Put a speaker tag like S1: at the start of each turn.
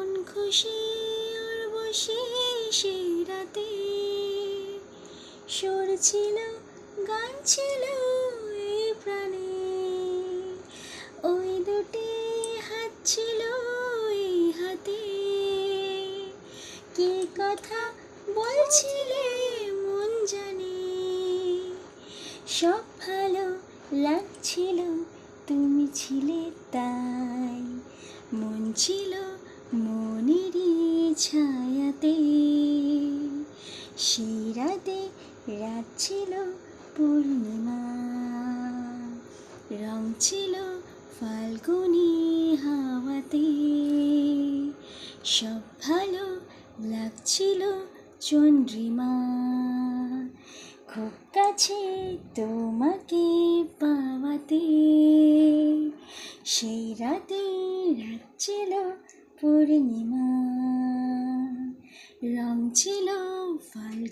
S1: মন খুশি ওর বসে সেই রাতে, সুর ছিল গান ছিল এই প্রাণে, ওই দুটি হাত ছিল এই হাতে, কি কথা বলছিলে মন জানে, সব ভালো লাগছিল তুমি ছিলে তাই, মন ছিল মনেরই ছায়াতে, সেই রাতে রাত ছিল পূর্ণিমা, রং ছিল ফাল্গুনি হাওয়াতে, সব ভালো লাগছিল চন্দ্রিমা, খুব কাছে তোমাকে পাওয়াতে, সেই রাতে রাত ছিল পূর্ণিমা, রং ছিল ফাল্গুনি।